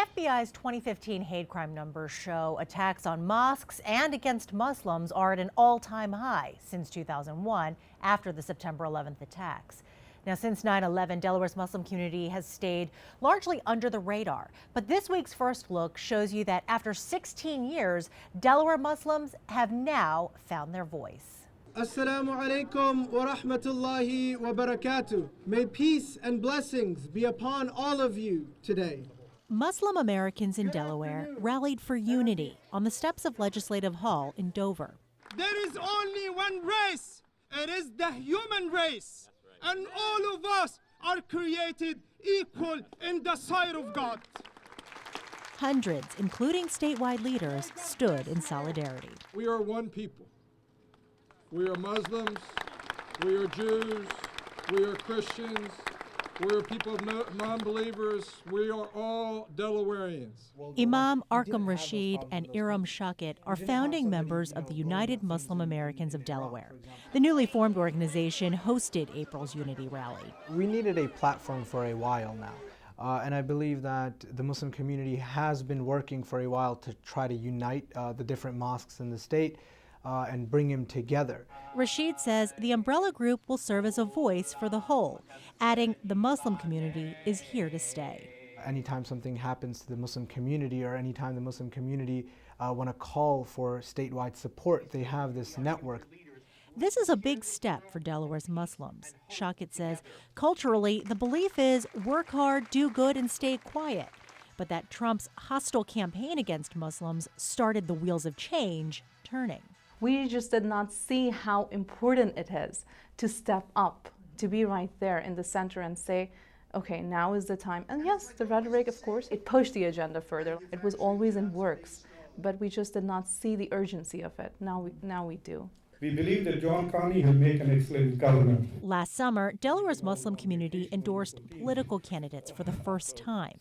FBI's 2015 hate crime numbers show attacks on mosques and against Muslims are at an all-time high since 2001, after the September 11th attacks. Now, since 9/11, Delaware's Muslim community has stayed largely under the radar. But this week's First Look shows you that after 16 years, Delaware Muslims have now found their voice. Assalamu alaikum wa rahmatullahi wa barakatuh. May peace and blessings be upon all of you today. Muslim Americans in Delaware rallied for unity on the steps of Legislative Hall in Dover. There is only one race. It is the human race. And all of us are created equal in the sight of God. Hundreds, including statewide leaders, stood in solidarity. We are one people. We are Muslims, we are Jews, we are Christians, we are people of non-believers, we are all Delawareans. Imam Rashid and Iram Shaukat are founding members of the United Muslim Americans of Delaware. The newly formed organization hosted April's Unity Rally. We needed a platform for a while now. And I believe that the Muslim community has been working for a while to try to unite the different mosques in the state and bring them together. Rashid says the umbrella group will serve as a voice for the whole, adding the Muslim community is here to stay. Anytime something happens to the Muslim community, or anytime the Muslim community want to call for statewide support, they have this network. This is a big step for Delaware's Muslims. Shaukat says culturally, the belief is work hard, do good, and stay quiet. But that Trump's hostile campaign against Muslims started the wheels of change turning. We just did not see how important it is to step up, to be right there in the center and say, okay, now is the time. And yes, the rhetoric, of course, it pushed the agenda further. It was always in works, but we just did not see the urgency of it. Now we do. We believe that John Carney will make an excellent governor. Last summer, Delaware's Muslim community endorsed political candidates for the first time.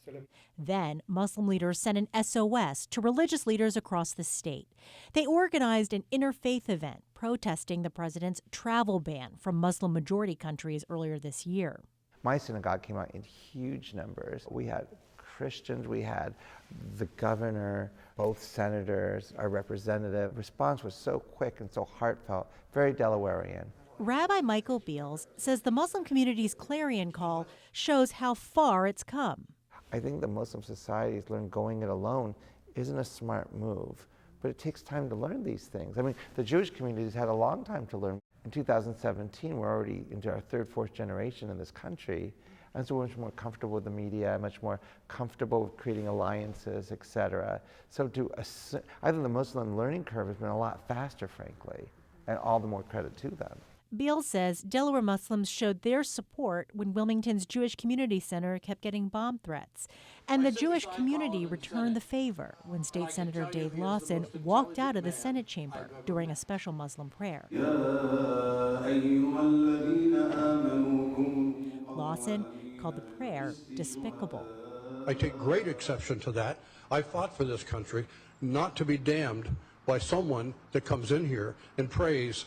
Then, Muslim leaders sent an SOS to religious leaders across the state. They organized an interfaith event protesting the president's travel ban from Muslim-majority countries earlier this year. My synagogue came out in huge numbers. We had Christians, we had the governor, both senators, our representative. Response was so quick and so heartfelt, very Delawarean. Rabbi Michael Beals says the Muslim community's clarion call shows how far it's come. I think the Muslim society's learned going it alone isn't a smart move, but it takes time to learn these things. I mean, the Jewish community's had a long time to learn. In 2017, we're already into our third, fourth generation in this country. And so we're much more comfortable with the media, much more comfortable with creating alliances, et cetera. So I think the Muslim learning curve has been a lot faster, frankly, and all the more credit to them. Beals says Delaware Muslims showed their support when Wilmington's Jewish Community Center kept getting bomb threats. And the Jewish community returned the favor when State Senator Dave Lawson walked out of the Senate chamber during a special Muslim prayer. Lawson called the prayer despicable. I take great exception to that. I fought for this country not to be damned by someone that comes in here and prays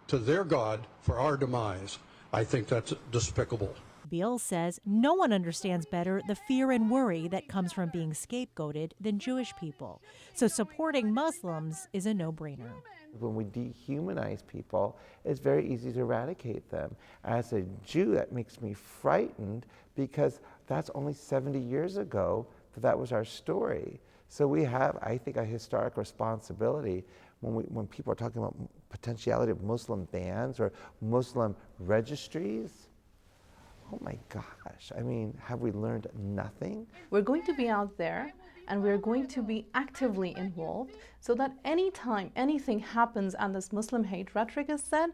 to their God for our demise. I think that's despicable. Beals says no one understands better the fear and worry that comes from being scapegoated than Jewish people. So supporting Muslims is a no-brainer. When we dehumanize people, it's very easy to eradicate them. As a Jew, that makes me frightened because that's only 70 years ago that was our story. So we have, I think, a historic responsibility when people are talking about potentiality of Muslim bans or Muslim registries. Oh my gosh, I mean, have we learned nothing? We're going to be out there and we're going to be actively involved so that anytime anything happens and this Muslim hate rhetoric is said,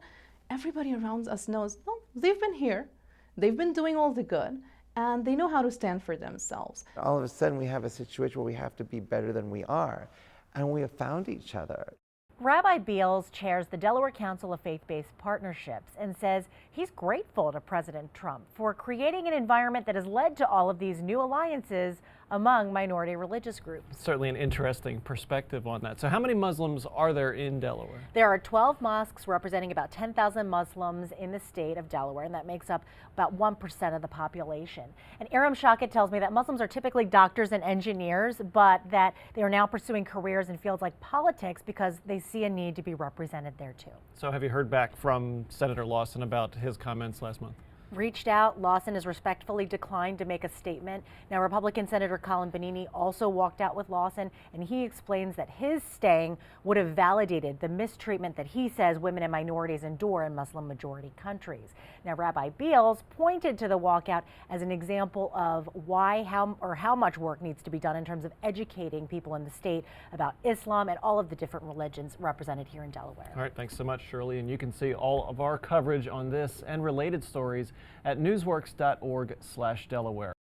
everybody around us knows, no, they've been here, they've been doing all the good, and they know how to stand for themselves. All of a sudden we have a situation where we have to be better than we are, and we have found each other. Rabbi Beals chairs the Delaware Council of Faith-Based Partnerships and says he's grateful to President Trump for creating an environment that has led to all of these new alliances among minority religious groups. Certainly an interesting perspective on that. So how many Muslims are there in Delaware? There are 12 mosques representing about 10,000 Muslims in the state of Delaware, and that makes up about 1% of the population. And Iram Shaukat tells me that Muslims are typically doctors and engineers, but that they are now pursuing careers in fields like politics because they see a need to be represented there too. So have you heard back from Senator Lawson about his comments last month? Reached out. Lawson has respectfully declined to make a statement. Now, Republican Senator Colin Bonini also walked out with Lawson, and he explains that his staying would have validated the mistreatment that he says women and minorities endure in Muslim-majority countries. Now, Rabbi Beals pointed to the walkout as an example of how much work needs to be done in terms of educating people in the state about Islam and all of the different religions represented here in Delaware. All right, thanks so much, Shirley. And you can see all of our coverage on this and related stories at newsworks.org/Delaware.